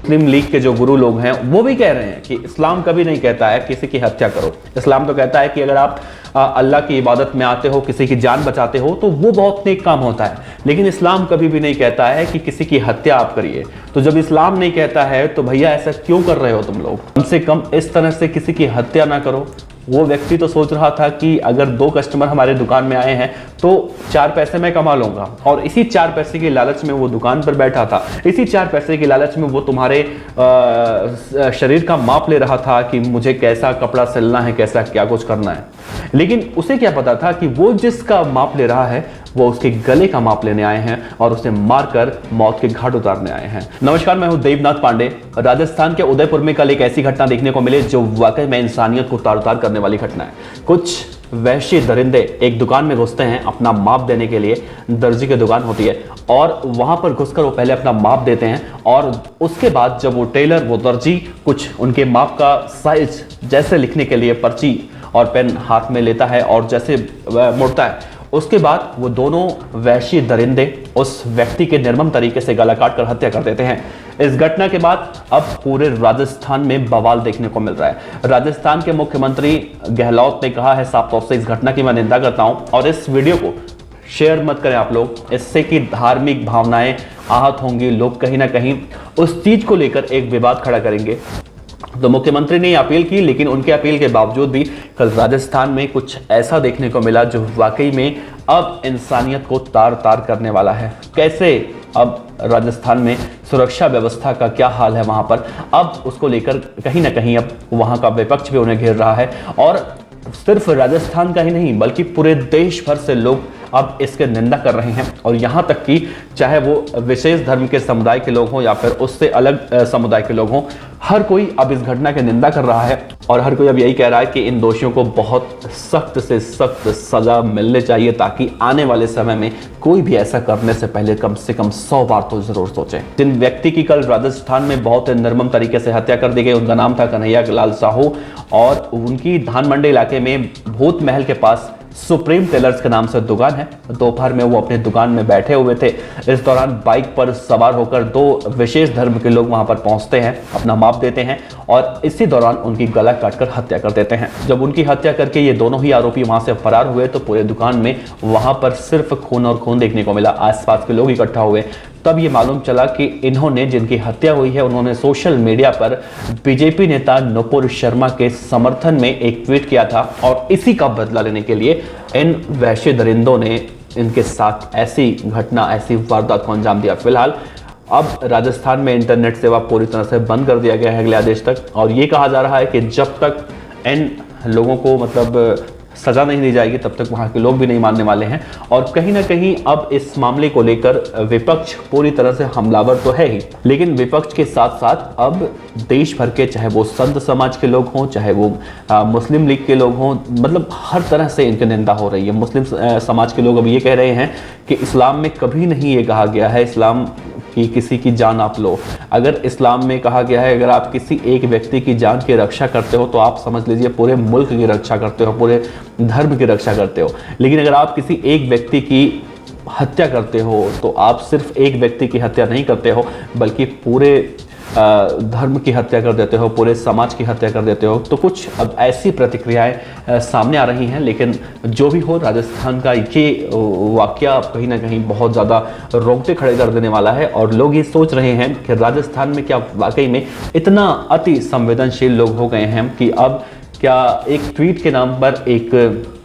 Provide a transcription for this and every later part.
मुस्लिम league के जो गुरु लोग हैं वो भी कह रहे हैं कि इस्लाम कभी नहीं कहता है किसी की हत्या करो। इस्लाम तो कहता है कि अगर आप अल्लाह की इबादत में आते हो, किसी की जान बचाते हो, तो वो बहुत नेक काम होता है। लेकिन इस्लाम कभी भी नहीं कहता है कि किसी की हत्या आप करिए। तो जब इस्लाम नहीं कहता है तो भैया ऐसा क्यों कर रहे हो तुम लोग? कम से कम इस तरह से किसी की हत्या ना करो। वो व्यक्ति तो सोच रहा था कि अगर 2 कस्टमर हमारे दुकान में आए हैं तो 4 पैसे मैं कमा लूंगा, और इसी 4 पैसे की लालच में वो दुकान पर बैठा था। इसी 4 पैसे की लालच में वो तुम्हारे शरीर का माप ले रहा था कि मुझे कैसा कपड़ा सिलना है, कैसा क्या कुछ करना है। लेकिन उसे क्या पता था कि वो जिसका माप ले रहा है वो उसके गले का माप लेने आए हैं और उसे मारकर मौत के घाट उतारने आए हैं। नमस्कार, मैं हूं देवनाथ पांडे। राजस्थान के उदयपुर में कल एक ऐसी घटना देखने को मिली जो वाकई में इंसानियत को तार-तार करने वाली घटना है। कुछ वहशी दरिंदे एक दुकान में घुसते हैं अपना माप देने के लिए। दर्जी की दुकान होती है और वहां पर घुसकर वो पहले अपना माप देते हैं और उसके बाद जब वो टेलर, वो दर्जी कुछ उनके माप का साइज जैसे लिखने के लिए पर्ची और पेन हाथ में लेता है और जैसे मुड़ता है, उसके बाद वो दोनों वहशी दरिंदे उस व्यक्ति के निर्मम तरीके से गला काट कर हत्या कर देते हैं। इस घटना के बाद अब पूरे राजस्थान में बवाल देखने को मिल रहा है। राजस्थान के मुख्यमंत्री गहलोत ने कहा है साफ तौर से इस घटना की मैं निंदा करता हूं और इस वीडियो को शेयर मत करें आप लोग, इससे कि धार्मिक भावनाएं आहत होंगी। लोग कहीं ना कहीं उस चीज को लेकर एक विवाद खड़ा करेंगे। तो मुख्यमंत्री ने अपील की, लेकिन उनके अपील के बावजूद भी कल राजस्थान में कुछ ऐसा देखने को मिला जो वाकई में अब इंसानियत को तार-तार करने वाला है। कैसे अब राजस्थान में सुरक्षा व्यवस्था का क्या हाल है वहां पर, अब उसको लेकर कहीं ना कहीं अब वहां का विपक्ष भी उन्हें घेर रहा है। और सिर्फ राजस्थान का ही नहीं बल्कि पूरे देश भर से लोग अब इसके निंदा कर रहे हैं। और यहाँ तक कि चाहे वो विशेष धर्म के समुदाय के लोग हों या फिर उससे अलग समुदाय के लोग हों, हर कोई अब इस घटना की निंदा कर रहा है और हर कोई अब यही कह रहा है कि इन दोषियों को बहुत सख्त से सख्त सजा मिलनी चाहिए ताकि आने वाले समय में कोई भी ऐसा करने से पहले कम से कम 100 बार तो जरूर सोचें। जिन व्यक्ति की कल राजस्थान में बहुत निर्मम तरीके से हत्या कर दी गई उनका नाम था कन्हैया लाल साहू और उनकी धानमंडी इलाके में भूत महल के पास सुप्रीम टेलर्स के नाम से दुकान है। दोपहर में वो अपनी दुकान में बैठे हुए थे। इस दौरान बाइक पर सवार होकर 2 विशेष धर्म के लोग वहां पर पहुंचते हैं, अपना माप देते हैं और इसी दौरान उनकी गला काटकर हत्या कर देते हैं। जब उनकी हत्या करके ये दोनों ही आरोपी वहां से फरार हुए तो पूरे दुकान में वहां पर सिर्फ खून और खून देखने को मिला। आसपास के लोग इकट्ठा हुए, तब ये मालूम चला कि इन्होंने, जिनकी हत्या हुई है, उन्होंने सोशल मीडिया पर बीजेपी नेता नुपुर शर्मा के समर्थन में एक ट्वीट किया था और इसी का बदला लेने के लिए इन वहशी दरिंदों ने इनके साथ ऐसी घटना, ऐसी वारदात को अंजाम दिया। फिलहाल अब राजस्थान में इंटरनेट सेवा पूरी तरह से बंद कर दिया गया है अगले आदेश तक और ये कहा जा रहा है कि जब तक इन लोगों को मतलब सजा नहीं दी जाएगी तब तक वहां के लोग भी नहीं मानने वाले हैं। और कहीं ना कहीं अब इस मामले को लेकर विपक्ष पूरी तरह से हमलावर तो है ही, लेकिन विपक्ष के साथ साथ अब देश भर के, चाहे वो संत समाज के लोग हों, चाहे वो मुस्लिम लीग के लोग हों, मतलब हर तरह से इनकी निंदा हो रही है। मुस्लिम समाज के लोग अब ये कह रहे हैं कि इस्लाम में कभी नहीं ये कहा गया है इस्लाम कि किसी की जान आप लो। अगर इस्लाम में कहा गया है अगर आप किसी एक व्यक्ति की जान की रक्षा करते हो तो आप समझ लीजिए पूरे मुल्क की रक्षा करते हो, पूरे धर्म की रक्षा करते हो। लेकिन अगर आप किसी एक व्यक्ति की हत्या करते हो तो आप सिर्फ एक व्यक्ति की हत्या नहीं करते हो बल्कि पूरे धर्म की हत्या कर देते हो, पूरे समाज की हत्या कर देते हो। तो कुछ अब ऐसी प्रतिक्रियाएं सामने आ रही हैं। लेकिन जो भी हो, राजस्थान का ये वाकया कहीं ना कहीं बहुत ज़्यादा रोंगटे खड़े कर देने वाला है और लोग ये सोच रहे हैं कि राजस्थान में क्या वाकई में इतना अति संवेदनशील लोग हो गए हैं कि अब क्या एक ट्वीट के नाम पर, एक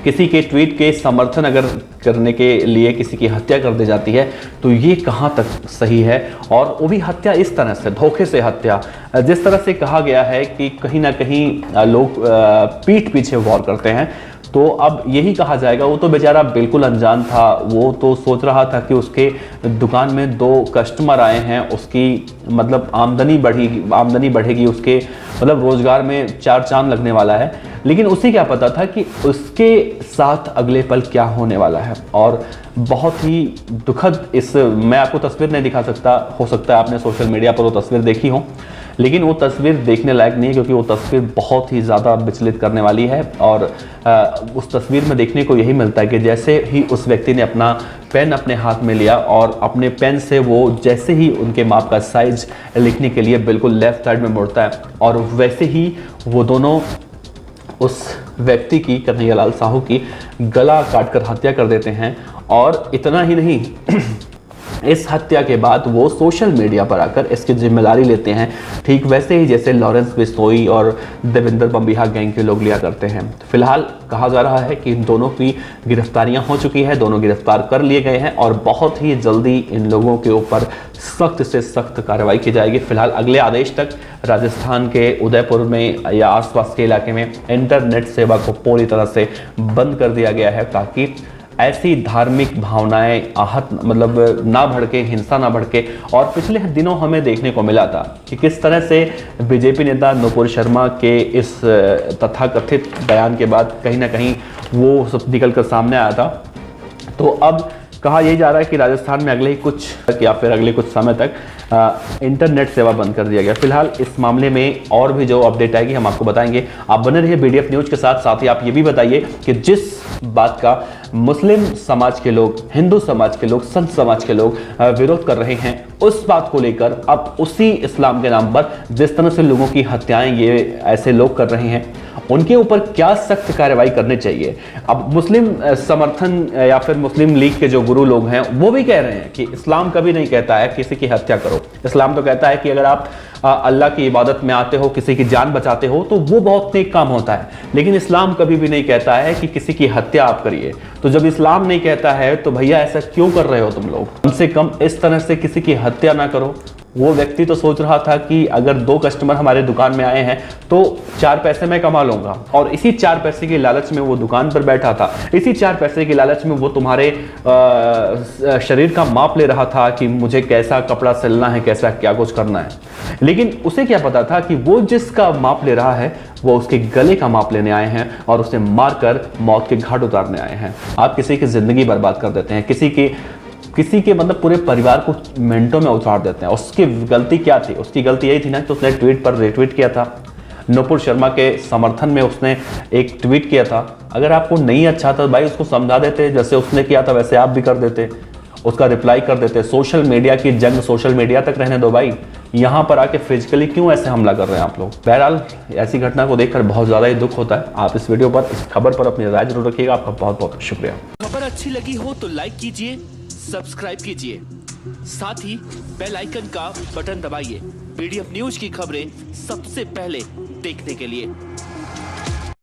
किसी के ट्वीट के समर्थन अगर करने के लिए किसी की हत्या कर दी जाती है तो ये कहाँ तक सही है। और वो भी हत्या इस तरह से, धोखे से हत्या। जिस तरह से कहा गया है कि कहीं ना कहीं लोग पीठ पीछे वॉर करते हैं, तो अब यही कहा जाएगा वो तो बेचारा बिल्कुल अनजान था। वो तो सोच रहा था कि उसके दुकान में 2 कस्टमर आए हैं, उसकी मतलब आमदनी बढ़ेगी, उसके मतलब रोजगार में 4 चांद लगने वाला है। लेकिन उसे क्या पता था कि उसके साथ अगले पल क्या होने वाला है। और बहुत ही दुखद, मैं आपको तस्वीर नहीं दिखा सकता, हो सकता है आपने सोशल मीडिया पर वो तस्वीर देखी हो। लेकिन वो तस्वीर देखने लायक नहीं है, क्योंकि वो तस्वीर बहुत ही ज़्यादा विचलित करने वाली है। और उस तस्वीर में देखने को यही मिलता है कि जैसे ही उस व्यक्ति ने अपना पेन अपने हाथ में लिया और अपने पेन से वो जैसे ही उनके माप का साइज लिखने के लिए बिल्कुल लेफ्ट साइड में मुड़ता है, और वैसे ही वो दोनों उस व्यक्ति की, कन्हैयालाल साहू की, गला काटकर हत्या कर देते हैं। और इतना ही नहीं, इस हत्या के बाद वो सोशल मीडिया पर आकर इसकी जिम्मेदारी लेते हैं, ठीक वैसे ही जैसे लॉरेंस बिश्नोई और देवेंद्र बम्बिहा गैंग के लोग लिया करते हैं। फिलहाल कहा जा रहा है कि इन दोनों की गिरफ्तारियां हो चुकी है, दोनों गिरफ्तार कर लिए गए हैं और बहुत ही जल्दी इन लोगों के ऊपर सख्त से सख्त कार्रवाई की जाएगी। फिलहाल अगले आदेश तक राजस्थान के उदयपुर में या आसपास के इलाके में इंटरनेट सेवा को पूरी तरह से बंद कर दिया गया है, ताकि ऐसी धार्मिक भावनाएं आहत ना भड़के, हिंसा ना भड़के। और पिछले दिनों हमें देखने को मिला था कि किस तरह से बीजेपी नेता नुपुर शर्मा के इस तथाकथित बयान के बाद कहीं ना कहीं वो सब निकल कर सामने आया था। तो अब कहा यही जा रहा है कि राजस्थान में अगले कुछ समय तक इंटरनेट सेवा बंद कर दिया गया। फिलहाल इस मामले में और भी जो अपडेट आएगी हम आपको बताएंगे। आप बने रहिए BDF न्यूज के साथ। साथ ही आप ये भी बताइए कि जिस बात का मुस्लिम समाज के लोग, हिंदू समाज के लोग, संत समाज के लोग विरोध कर रहे हैं, उस बात को लेकर अब उसी इस्लाम के नाम पर जिस तरह से लोगों की हत्याएं ये ऐसे लोग कर रहे हैं, उनके ऊपर क्या सख्त कार्रवाई करनी चाहिए। अब मुस्लिम समर्थन या फिर मुस्लिम लीग के जो गुरु लोग हैं वो भी कह रहे हैं कि इस्लाम कभी नहीं कहता है किसी की हत्या करो। इस्लाम तो कहता है कि अगर आप अल्लाह की इबादत में आते हो, किसी की जान बचाते हो, तो वो बहुत नेक काम होता है। लेकिन इस्लाम कभी भी नहीं कहता है कि किसी की हत्या आप करिए। तो जब इस्लाम नहीं कहता है तो भैया ऐसा क्यों कर रहे हो तुम लोग? कम से कम इस तरह से किसी की हत्या ना करो। वो व्यक्ति तो सोच रहा था कि अगर 2 कस्टमर हमारे दुकान में आए हैं तो 4 पैसे मैं कमा लूंगा, और इसी 4 पैसे की लालच में वो दुकान पर बैठा था। इसी 4 पैसे की लालच में वो तुम्हारे शरीर का माप ले रहा था कि मुझे कैसा कपड़ा सिलना है, कैसा क्या कुछ करना है। लेकिन उसे क्या पता था कि वो जिसका माप ले रहा है वो उसके गले का माप लेने आए हैं और उसे मारकर मौत के घाट उतारने आए हैं। आप किसी की जिंदगी बर्बाद कर देते हैं, किसी के पूरे परिवार को मिनटों में उतार देते हैं। उसकी गलती क्या थी? उसकी गलती यही थी ना कि उसने ट्वीट पर रिट्वीट किया था, नुपुर शर्मा के समर्थन में उसने एक ट्वीट किया था। अगर आपको नहीं अच्छा था भाई उसको समझा देते, जैसे उसने किया था वैसे आप भी कर देते, उसका रिप्लाई कर देते। सोशल मीडिया की जंग सोशल मीडिया तक रहने दो भाई, यहाँ पर आके फिजिकली क्यों ऐसे हमला कर रहे हैं आप लोग? बहरहाल ऐसी घटना को देखकर बहुत ज्यादा ही दुख होता है। आप इस वीडियो पर, इस खबर पर अपनी राय जरूर रखिएगा। आपका बहुत बहुत शुक्रिया। खबर अच्छी लगी हो तो लाइक कीजिए, सब्सक्राइब कीजिए, साथ ही बेल आइकन का बटन दबाइए BDF न्यूज की खबरें सबसे पहले देखने के लिए।